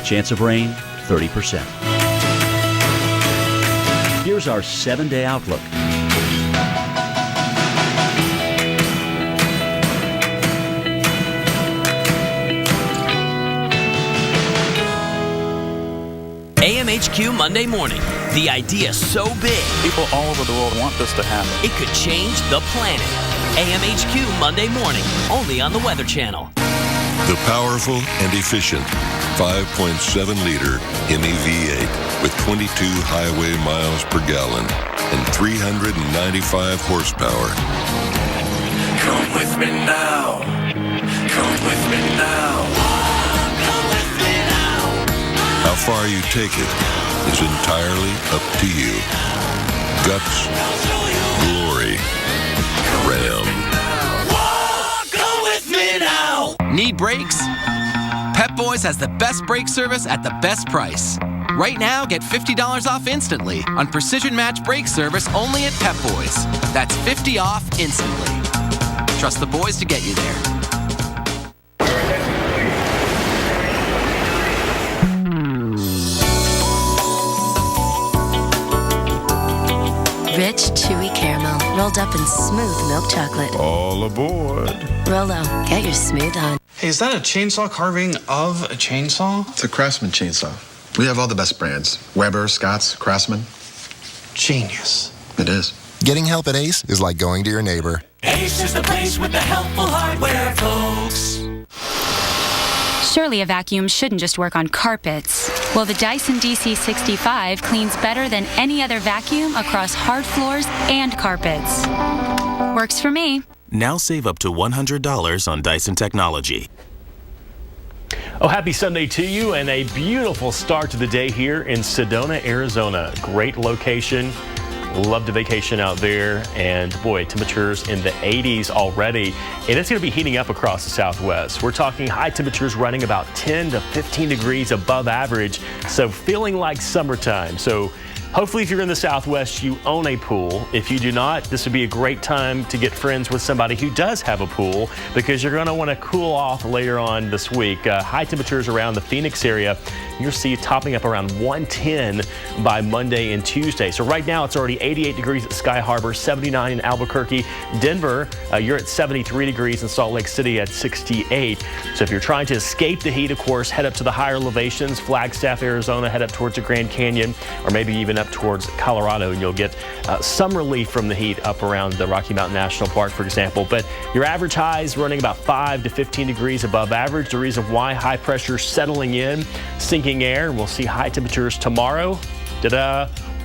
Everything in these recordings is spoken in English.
Chance of rain, 30%. Here's our 7-day outlook. AMHQ Monday morning. The idea so big. People all over the world want this to happen. It could change the planet. AMHQ Monday morning, only on the Weather Channel. The powerful and efficient 5.7-liter ME-V8 with 22 highway miles per gallon and 395 horsepower. Come with me now. Come with me now. Come with me now. How far you take it is entirely up to you. Guts, glory, Ram. Come with me now. Need brakes? Pep Boys has the best brake service at the best price. Right now, get $50 off instantly on Precision Match brake service only at Pep Boys. That's $50 off instantly. Trust the boys to get you there. Rich, chewy caramel, rolled up in smooth milk chocolate. All aboard. Rolo, get your smooth on. Hey, is that a chainsaw carving of a chainsaw? It's a Craftsman chainsaw. We have all the best brands. Weber, Scotts, Craftsman. Genius. It is. Getting help at Ace is like going to your neighbor. Ace is the place with the helpful hardware, folks. Surely a vacuum shouldn't just work on carpets. Well, the Dyson DC65 cleans better than any other vacuum across hard floors and carpets. Works for me. Now save up to $100 on Dyson technology. Oh, happy Sunday to you and a beautiful start to the day here in Sedona, Arizona. Great location. Love to vacation out there, and boy, temperatures in the 80s already, and it's going to be heating up across the Southwest. We're talking high temperatures running about 10 to 15 degrees above average, so feeling like summertime. So hopefully if you're in the Southwest, you own a pool. If you do not, this would be a great time to get friends with somebody who does have a pool, because you're going to want to cool off later on this week. High temperatures around the Phoenix area, you'll see topping up around 110 by Monday and Tuesday. So right now it's already 88 degrees at Sky Harbor, 79 in Albuquerque. Denver, you're at 73 degrees, in Salt Lake City at 68. So if you're trying to escape the heat, of course, head up to the higher elevations, Flagstaff, Arizona, head up towards the Grand Canyon, or maybe even up towards Colorado, and you'll get some relief from the heat up around the Rocky Mountain National Park, for example. But your average highs running about 5 to 15 degrees above average. The reason why: high pressure settling in, sinking air. We'll see high temperatures tomorrow.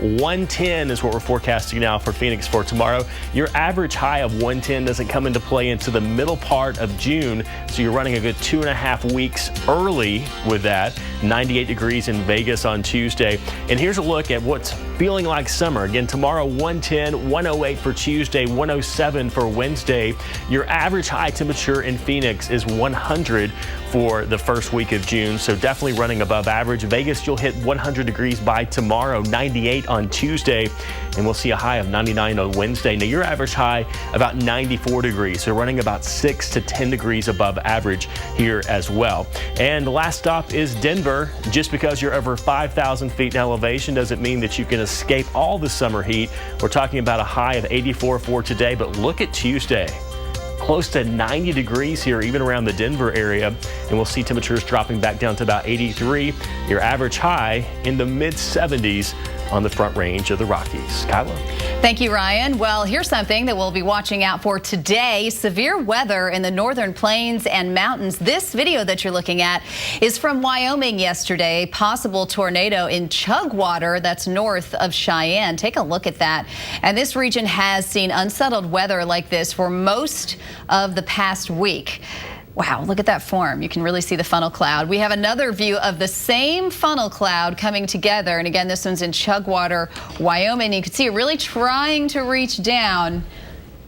110 is what we're forecasting now for Phoenix for tomorrow. Your average high of 110 doesn't come into play into the middle part of June, so you're running a good 2.5 weeks early with that. 98 degrees in Vegas on Tuesday. And here's a look at what's feeling like summer. Again, tomorrow 110, 108 for Tuesday, 107 for Wednesday. Your average high temperature in Phoenix is 100 for the first week of June, so definitely running above average. Vegas, you'll hit 100 degrees by tomorrow, 98 on Tuesday, and we'll see a high of 99 on Wednesday. Now, your average high about 94 degrees, so running about 6 to 10 degrees above average here as well. And the last stop is Denver. Just because you're over 5,000 feet in elevation doesn't mean that you can escape all the summer heat. We're talking about a high of 84 for today, but look at Tuesday. Close to 90 degrees here, even around the Denver area, and we'll see temperatures dropping back down to about 83. Your average high in the mid-70s on the Front Range of the Rockies. Kyla. Thank you, Ryan. Well, here's something that we'll be watching out for today. Severe weather in the northern plains and mountains. This video that you're looking at is from Wyoming yesterday. Possible tornado in Chugwater, that's north of Cheyenne. Take a look at that. And this region has seen unsettled weather like this for most of the past week. Wow, look at that form. You can really see the funnel cloud. We have another view of the same funnel cloud coming together. And again, this one's in Chugwater, Wyoming. You can see it really trying to reach down.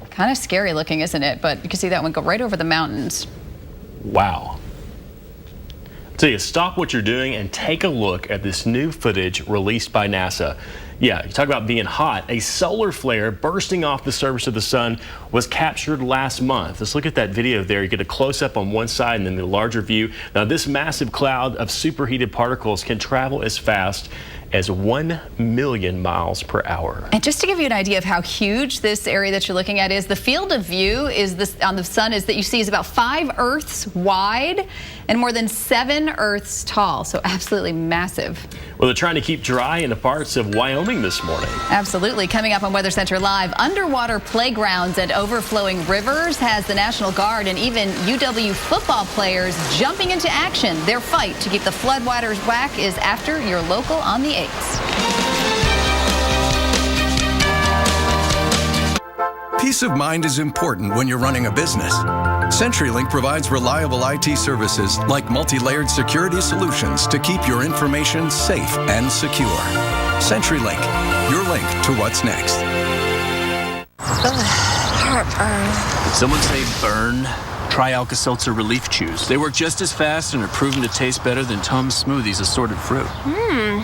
Kind of scary looking, isn't it? But you can see that one go right over the mountains. Wow. I'll tell you, stop what you're doing and take a look at this new footage released by NASA. Yeah, you talk about being hot. A solar flare bursting off the surface of the sun was captured last month. Let's look at that video there. You get a close-up on one side and then the larger view. Now, this massive cloud of superheated particles can travel as fast as 1 million miles per hour. And just to give you an idea of how huge this area that you're looking at is, the field of view is this on the sun is that you see is about 5 Earths wide and more than 7 Earths tall. So absolutely massive. Well, they're trying to keep dry in the parts of Wyoming this morning. Absolutely. Coming up on Weather Center Live, underwater playgrounds and overflowing rivers has the National Guard and even UW football players jumping into action. Their fight to keep the floodwaters back is after your local on the 8s. Peace of mind is important when you're running a business. CenturyLink provides reliable IT services like multi-layered security solutions to keep your information safe and secure. CenturyLink, your link to what's next. Heartburn. Did someone say burn? Try Alka-Seltzer Relief Chews. They work just as fast and are proven to taste better than Tums Smoothies assorted fruit.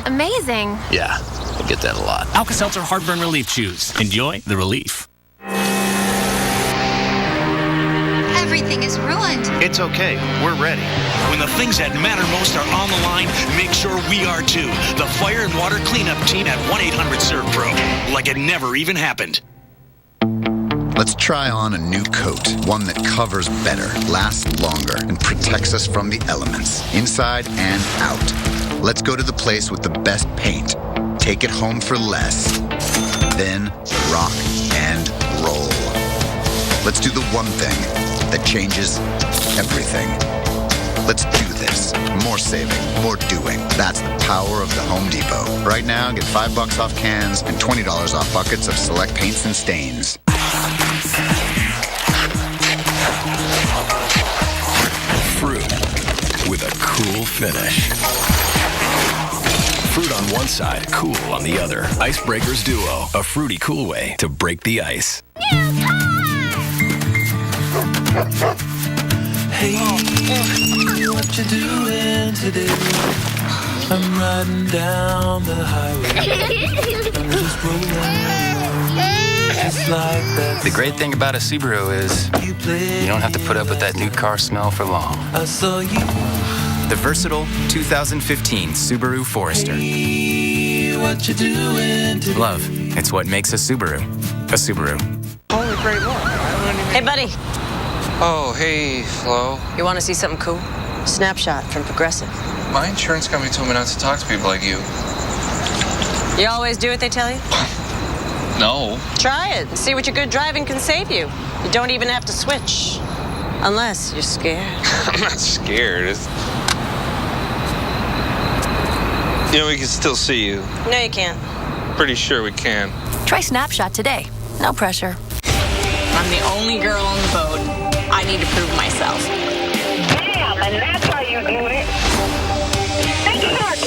Amazing. Yeah, I get that a lot. Alka-Seltzer Heartburn Relief Chews. Enjoy the relief. Everything is ruined. It's okay. We're ready. When the things that matter most are on the line, make sure we are too. The Fire and Water Cleanup Team at 1-800-SERVE-PRO. Like it never even happened. Let's try on a new coat, one that covers better, lasts longer, and protects us from the elements, inside and out. Let's go to the place with the best paint. Take it home for less. Then rock and roll. Let's do the one thing that changes everything. Let's do this. More saving, more doing. That's the power of the Home Depot. Right now, get $5 off cans and $20 off buckets of select paints and stains. Fruit with a cool finish. Fruit on one side, cool on the other. Icebreakers Duo, a fruity cool way to break the ice. Hey, what you doing today? I'm riding down the highway. I'm just rolling. Just like that. The great thing about a Subaru is you don't have to put up with that new car smell for long. I saw you. The versatile 2015 Subaru Forester. Hey, what you doing today? Love, it's what makes a Subaru a Subaru. Holy great look. Hey, buddy. Oh, hey, Flo. You want to see something cool? Snapshot from Progressive. My insurance company told me not to talk to people like you. You always do what they tell you? No. Try it and see what your good driving can save you. You don't even have to switch. Unless you're scared. I'm not scared. You know, we can still see you. No, you can't. Pretty sure we can. Try Snapshot today. No pressure. I'm the only girl on the boat. I need to prove myself. Damn, and that's how you do it. Big shark!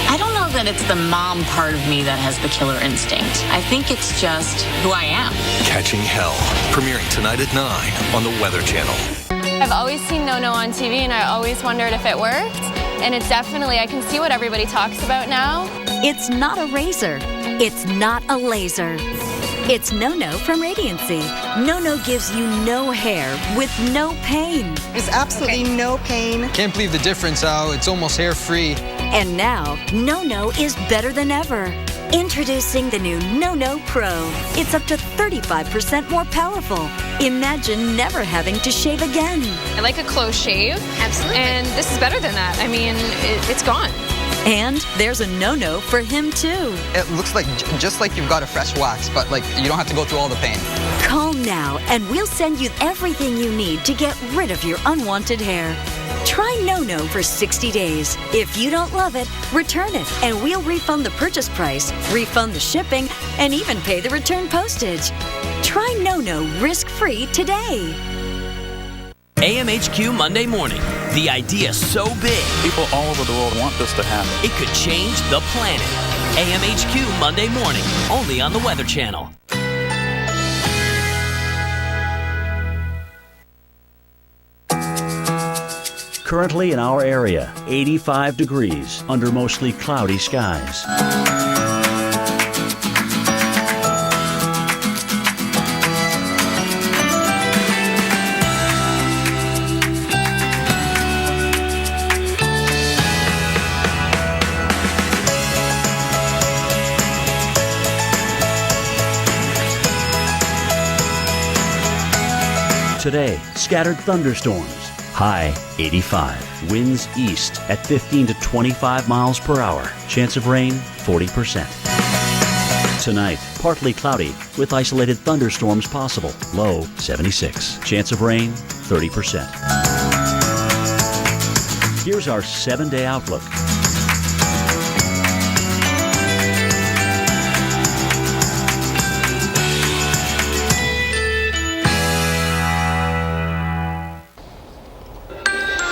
I don't know that it's the mom part of me that has the killer instinct. I think it's just who I am. Catching Hell, premiering tonight at 9 on the Weather Channel. I've always seen No No on TV, and I always wondered if it worked. And it's definitely, I can see what everybody talks about now. It's not a razor. It's not a laser. It's No No from Radiancy. No No gives you no hair with no pain. There's absolutely no pain. Can't believe the difference, Al. It's almost hair-free. And now, No No is better than ever. Introducing the new No No Pro. It's up to 35% more powerful. Imagine never having to shave again. I like a close shave. Absolutely. And this is better than that. I mean, it's gone. And there's a No No for him, too. It looks like just like you've got a fresh wax, but like you don't have to go through all the pain. Call now, and we'll send you everything you need to get rid of your unwanted hair. Try No No for 60 days. If you don't love it, return it, and we'll refund the purchase price, refund the shipping, and even pay the return postage. Try No No risk-free today. AMHQ Monday morning. The idea so big. People all over the world want this to happen. It could change the planet. AMHQ Monday morning. Only on the Weather Channel. Currently in our area, 85 degrees under mostly cloudy skies. Today, scattered thunderstorms. High 85. Winds east at 15 to 25 miles per hour. Chance of rain 40%. Tonight, partly cloudy with isolated thunderstorms possible. Low 76. Chance of rain 30%. Here's our 7-day outlook.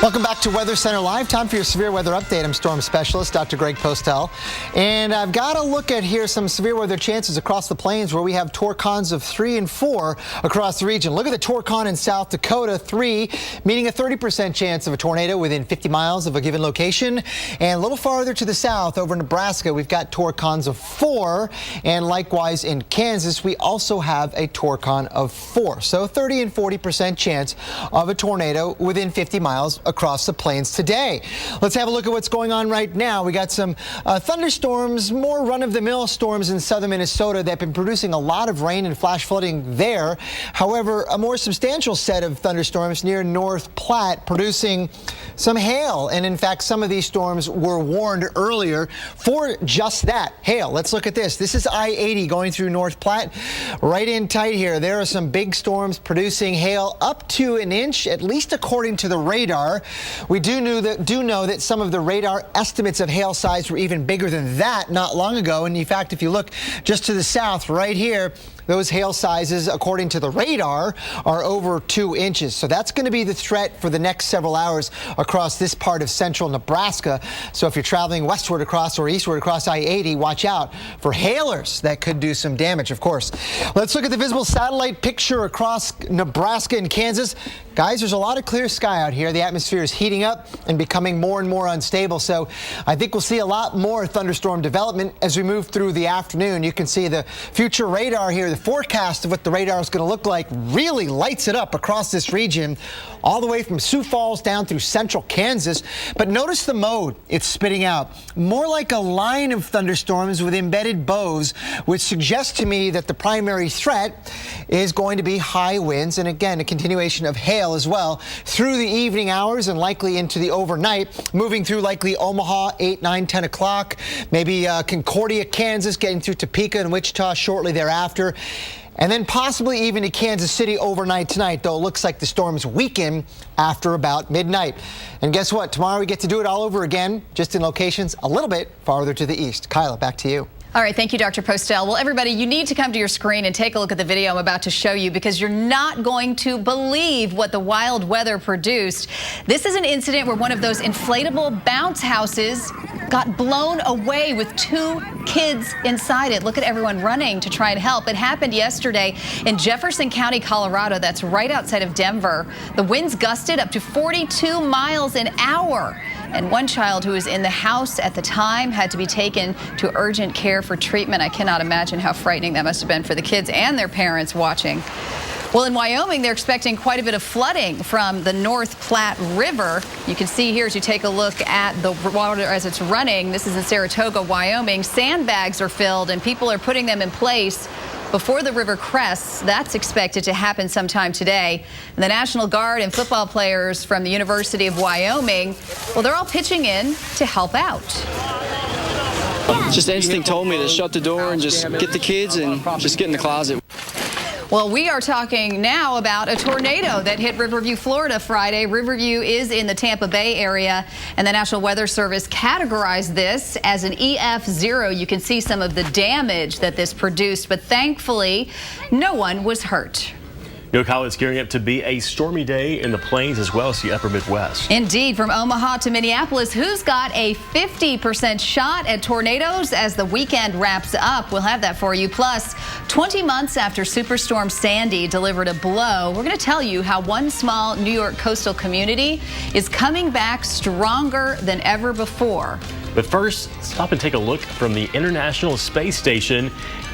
Welcome back to Weather Center Live. Time for your severe weather update. I'm storm specialist Dr. Greg Postel. And I've got to look at here some severe weather chances across the plains where we have torcons of 3 and 4 across the region. Look at the torcon in South Dakota, 3, meaning a 30% chance of a tornado within 50 miles of a given location. And a little farther to the south over Nebraska, we've got torcons of 4. And likewise in Kansas, we also have a torcon of 4. So 30 and 40% chance of a tornado within 50 miles across the plains today. Let's have a look at what's going on right now. We got some thunderstorms, more run-of-the-mill storms in southern Minnesota that have been producing a lot of rain and flash flooding there. However, a more substantial set of thunderstorms near North Platte producing some hail. And in fact, some of these storms were warned earlier for just that, hail. Let's look at this. This is I-80 going through North Platte. Right in tight here, there are some big storms producing hail up to an inch, at least according to the radar. We do know that some of the radar estimates of hail size were even bigger than that not long ago. And in fact, if you look just to the south right here, those hail sizes, according to the radar, are over 2 inches. So that's going to be the threat for the next several hours across this part of central Nebraska. So if you're traveling westward across or eastward across I-80, watch out for hailers that could do some damage, of course. Let's look at the visible satellite picture across Nebraska and Kansas. Guys, there's a lot of clear sky out here. The atmosphere is heating up and becoming more and more unstable. So I think we'll see a lot more thunderstorm development as we move through the afternoon. You can see the future radar here. The forecast of what the radar is going to look like really lights it up across this region, all the way from Sioux Falls down through central Kansas. But notice the mode it's spitting out. More like a line of thunderstorms with embedded bows, which suggests to me that the primary threat is going to be high winds. And again, a continuation of hail as well through the evening hours and likely into the overnight, moving through likely Omaha 8, 9, 10 o'clock, maybe Concordia, Kansas, getting through Topeka and Wichita shortly thereafter. And then possibly even to Kansas City overnight tonight, though it looks like the storms weaken after about midnight. And guess what? Tomorrow we get to do it all over again, just in locations a little bit farther to the east. Kyla, back to you. All right, thank you, Dr. Postel. Well, everybody, you need to come to your screen and take a look at the video I'm about to show you because you're not going to believe what the wild weather produced. This is an incident where one of those inflatable bounce houses got blown away with 2 kids inside it. Look at everyone running to try and help. It happened yesterday in Jefferson County, Colorado. That's right outside of Denver. The winds gusted up to 42 miles an hour. And one child who was in the house at the time had to be taken to urgent care for treatment. I cannot imagine how frightening that must have been for the kids and their parents watching. Well, in Wyoming, they're expecting quite a bit of flooding from the North Platte River. You can see here as you take a look at the water as it's running. This is in Saratoga, Wyoming. Sandbags are filled and people are putting them in place before the river crests. That's expected to happen sometime today. And the National Guard and football players from the University of Wyoming, well, they're all pitching in to help out. Just instinct told me to shut the door and just get the kids and just get in the closet. Well, we are talking now about a tornado that hit Riverview, Florida Friday. Riverview is in the Tampa Bay area, and the National Weather Service categorized this as an EF0. You can see some of the damage that this produced, but thankfully, no one was hurt. Kyle, it's gearing up to be a stormy day in the plains as well as the upper Midwest. Indeed, from Omaha to Minneapolis, who's got a 50% shot at tornadoes as the weekend wraps up? We'll have that for you. Plus, 20 months after Superstorm Sandy delivered a blow, we're going to tell you how one small New York coastal community is coming back stronger than ever before. But first, stop and take a look from the International Space Station.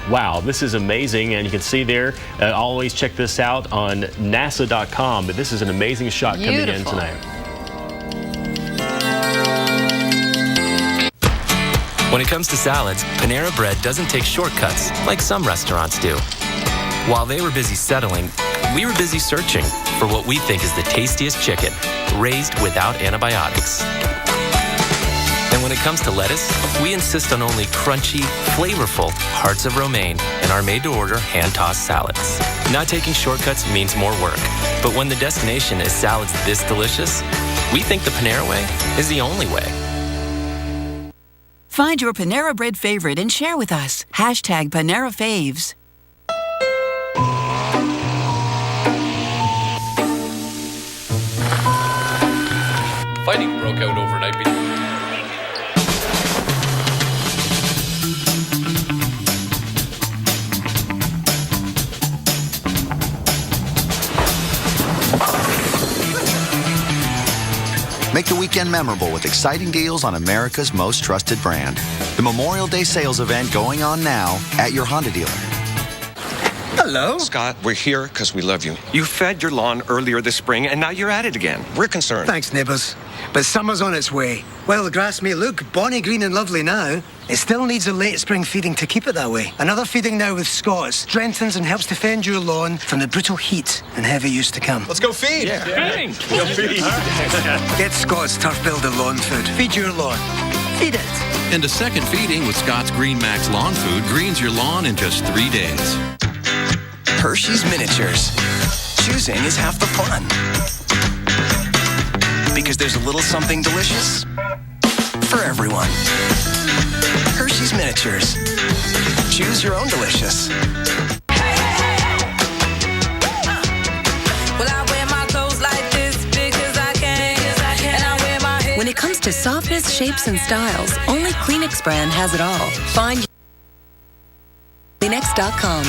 Wow, this is amazing, and you can see there, always check this out on NASA.com, but this is an amazing shot coming in tonight. When it comes to salads, Panera Bread doesn't take shortcuts like some restaurants do. While they were busy settling, we were busy searching for what we think is the tastiest chicken, raised without antibiotics. And when it comes to lettuce, we insist on only crunchy, flavorful hearts of romaine in our made-to-order hand-tossed salads. Not taking shortcuts means more work, but when the destination is salads this delicious, we think the Panera way is the only way. Find your Panera Bread favorite and share with us. Hashtag Panera Faves. Fighting broke out overnight. Make the weekend memorable with exciting deals on America's most trusted brand. The Memorial Day sales event going on now at your Honda dealer. Hello. Scott, we're here because we love you. You fed your lawn earlier this spring, and now you're at it again. We're concerned. Thanks, neighbours. But summer's on its way. While the grass may look bonny green and lovely now, it still needs a late spring feeding to keep it that way. Another feeding now with Scott strengthens and helps defend your lawn from the brutal heat and heavy use to come. Let's go feed. Yeah. Go feed. Get Scott's Turf Builder lawn food. Feed your lawn. Feed it. And a second feeding with Scott's Green Max Lawn Food greens your lawn in just 3 days. Hershey's Miniatures. Choosing is half the fun. Because there's a little something delicious for everyone. Hershey's Miniatures. Choose your own delicious. When it comes to softness, shapes, and styles, only Kleenex brand has it all. Find Kleenex.com.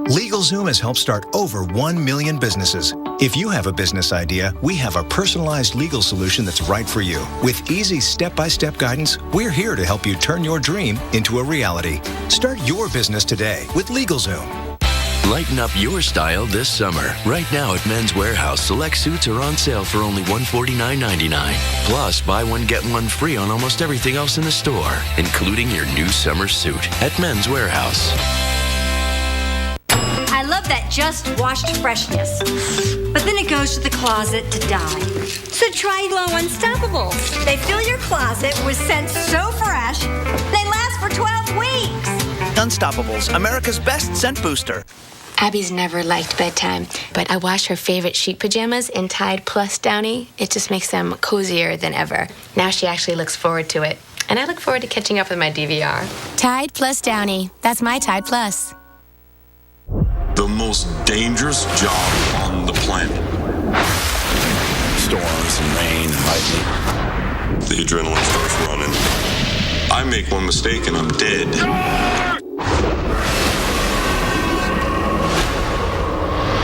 LegalZoom has helped start over 1 million businesses. If you have a business idea, we have a personalized legal solution that's right for you. With easy step-by-step guidance, we're here to help you turn your dream into a reality. Start your business today with LegalZoom. Lighten up your style this summer. Right now at Men's Warehouse, select suits are on sale for only $149.99. Plus, buy one, get one free on almost everything else in the store, including your new summer suit at Men's Warehouse. I love that just washed freshness, but then it goes to the closet to die. So try Glow Unstoppables. They fill your closet with scents so fresh, they last for 12 weeks. Unstoppables, America's best scent booster. Abby's never liked bedtime, but I wash her favorite sheet pajamas in Tide Plus Downy. It just makes them cozier than ever. Now she actually looks forward to it, and I look forward to catching up with my DVR. Tide Plus Downy. That's my Tide Plus. The most dangerous job on the planet. Storms and rain and lightning. The adrenaline starts running. I make one mistake and I'm dead.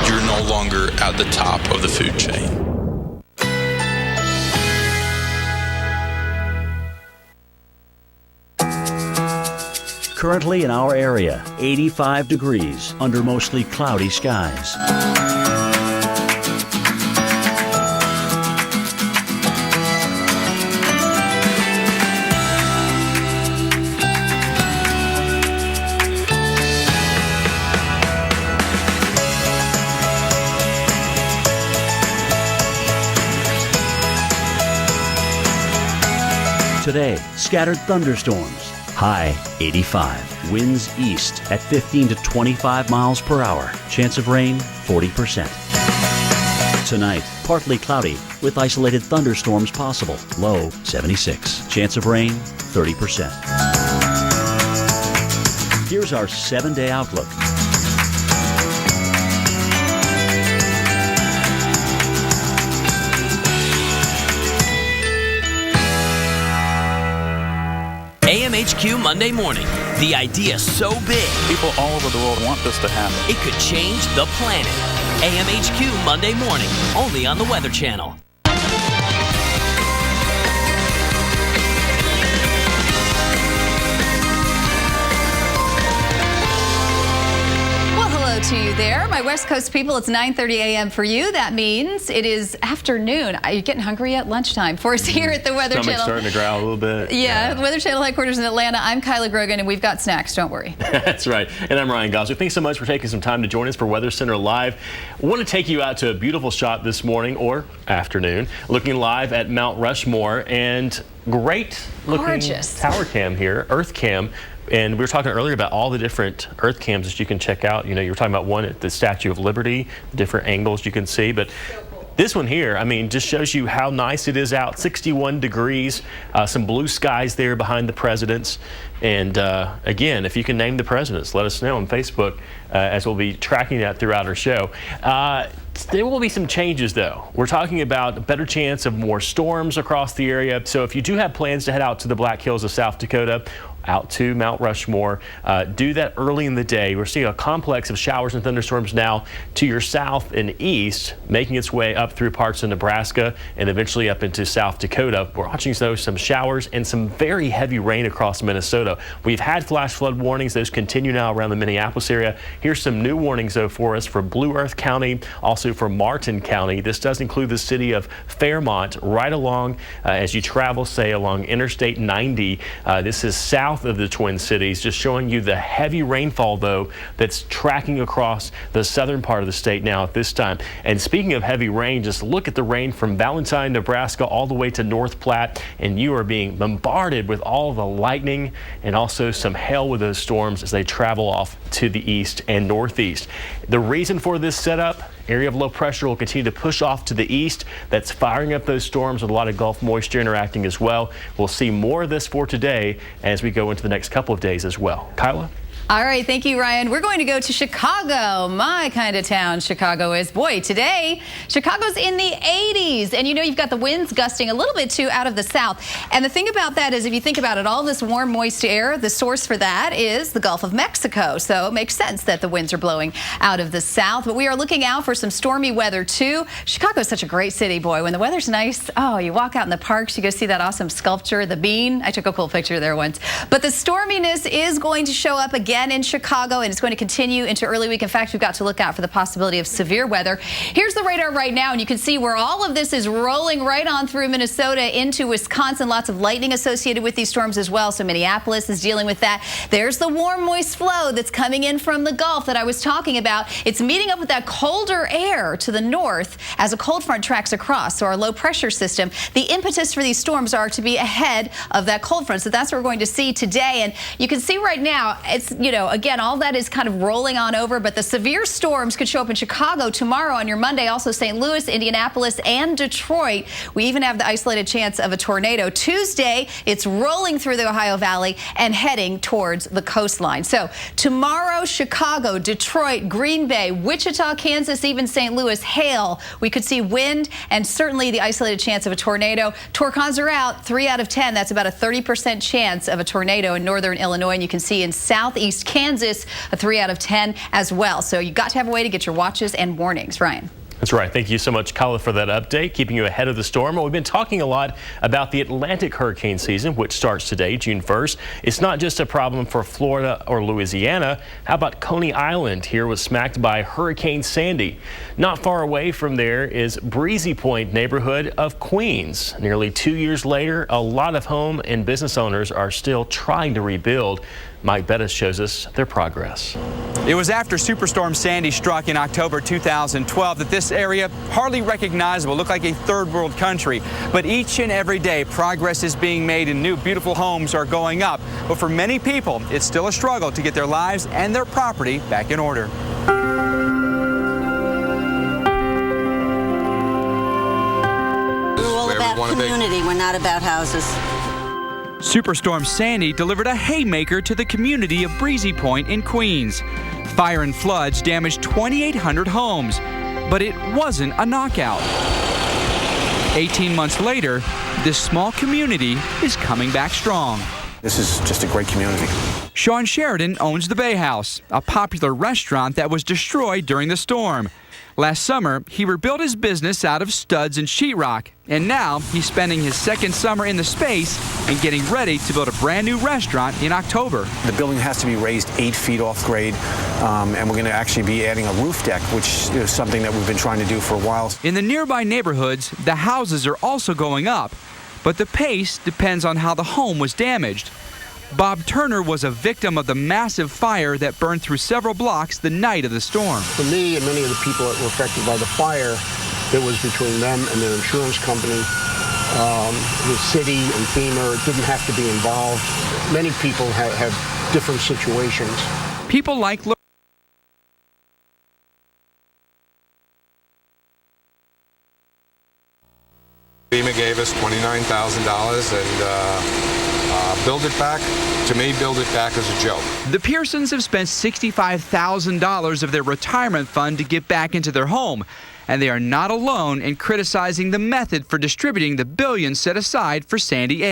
You're no longer at the top of the food chain. Currently in our area, 85 degrees under mostly cloudy skies. Today, scattered thunderstorms. High 85. Winds east at 15 to 25 miles per hour. Chance of rain 40%. Tonight, partly cloudy with isolated thunderstorms possible. Low 76. Chance of rain 30%. Here's our 7-day outlook. AMHQ Monday morning. The idea so big. People all over the world want this to happen. It could change the planet. AMHQ Monday morning, only on the Weather Channel. To you there, my West Coast people. It's 9:30 a.m. for you. That means it is afternoon. Are you getting hungry yet? Lunchtime for us here at the Weather Stomach's Channel. Starting to growl a little bit. Yeah, the Weather Channel headquarters in Atlanta. I'm Kyla Grogan, and we've got snacks. Don't worry. That's right. And I'm Ryan Gosler. Thanks so much for taking some time to join us for Weather Center Live. I want to take you out to a beautiful shot this morning or afternoon, looking live at Mount Rushmore, and great looking tower cam here, Earth Cam. And we were talking earlier about all the different Earth cams that you can check out. You know, you were talking about one at the Statue of Liberty, different angles you can see. But this one here, I mean, just shows you how nice it is out. 61 degrees, some blue skies there behind the presidents. And again, if you can name the presidents, let us know on Facebook as we'll be tracking that throughout our show. There will be some changes, though. We're talking about a better chance of more storms across the area. So if you do have plans to head out to the Black Hills of South Dakota, out to Mount Rushmore, do that early in the day. We're seeing a complex of showers and thunderstorms now to your south and east, making its way up through parts of Nebraska and eventually up into South Dakota. We're watching some showers and some very heavy rain across Minnesota. We've had flash flood warnings. Those continue now around the Minneapolis area. Here's some new warnings, though, for us for Blue Earth County, also for Martin County. This does include the city of Fairmont right along as you travel, say, along Interstate 90. This is south of the Twin Cities, just showing you the heavy rainfall, though, that's tracking across the southern part of the state now at this time. And speaking of heavy rain, just look at the rain from Valentine, Nebraska, all the way to North Platte, and you are being bombarded with all the lightning and also some hail with those storms as they travel off to the east and northeast. The reason for this setup, area of low pressure will continue to push off to the east. That's firing up those storms with a lot of Gulf moisture interacting as well. We'll see more of this for today as we go into the next couple of days as well. Kyla? All right, thank you, Ryan. We're going to go to Chicago, my kind of town. Chicago is. Boy, today, Chicago's in the 80s. And you know, you've got the winds gusting a little bit, too, out of the south. And the thing about that is, if you think about it, all this warm, moist air, the source for that is the Gulf of Mexico. So it makes sense that the winds are blowing out of the south. But we are looking out for some stormy weather, too. Chicago is such a great city, boy. When the weather's nice, oh, you walk out in the parks, you go see that awesome sculpture, the bean. I took a cool picture there once. But the storminess is going to show up again in Chicago, and it's going to continue into early week. In fact, we've got to look out for the possibility of severe weather. Here's the radar right now, and you can see where all of this is rolling right on through Minnesota into Wisconsin. Lots of lightning associated with these storms as well, so Minneapolis is dealing with that. There's the warm, moist flow that's coming in from the Gulf that I was talking about. It's meeting up with that colder air to the north as a cold front tracks across. So our low pressure system, the impetus for these storms are to be ahead of that cold front. So that's what we're going to see today. And you can see right now, it's, you know, again, all that is kind of rolling on over, but the severe storms could show up in Chicago tomorrow on your Monday, also St. Louis, Indianapolis, and Detroit. We even have the isolated chance of a tornado. Tuesday, it's rolling through the Ohio Valley and heading towards the coastline. So tomorrow, Chicago, Detroit, Green Bay, Wichita, Kansas, even St. Louis, hail. We could see wind and certainly the isolated chance of a tornado. Torcons are out, 3 out of 10. That's about a 30% chance of a tornado in northern Illinois, and you can see in southeast Kansas, a 3 out of 10 as well. So you got to have a way to get your watches and warnings. Ryan. That's right. Thank you so much, Kyla, for that update, keeping you ahead of the storm. Well, we've been talking a lot about the Atlantic hurricane season, which starts today, June 1st. It's not just a problem for Florida or Louisiana. How about Coney Island? Here was smacked by Hurricane Sandy. Not far away from there is Breezy Point neighborhood of Queens. Nearly 2 years later, a lot of home and business owners are still trying to rebuild. Mike Bettis shows us their progress. It was after Superstorm Sandy struck in October 2012 that this area, hardly recognizable, looked like a third world country. But each and every day, progress is being made and new beautiful homes are going up. But for many people, it's still a struggle to get their lives and their property back in order. We're all about community. We're not about houses. Superstorm Sandy delivered a haymaker to the community of Breezy Point in Queens. Fire and floods damaged 2,800 homes, but it wasn't a knockout. 18 months later, this small community is coming back strong. This is just a great community. Sean Sheridan owns the Bay House, a popular restaurant that was destroyed during the storm. Last summer, he rebuilt his business out of studs and sheetrock, and now he's spending his second summer in the space and getting ready to build a brand new restaurant in October. The building has to be raised 8 feet off grade, and we're going to actually be adding a roof deck, which is something that we've been trying to do for a while. In the nearby neighborhoods, the houses are also going up, but the pace depends on how the home was damaged. Bob Turner was a victim of the massive fire that burned through several blocks the night of the storm. For me and many of the people that were affected by the fire, it was between them and their insurance company, the city and FEMA. It didn't have to be involved. Many people have different situations. People like FEMA gave us $29,000 and build it back. To me, build it back is a joke. The Pearsons have spent $65,000 of their retirement fund to get back into their home, and they are not alone in criticizing the method for distributing the billions set aside for Sandy.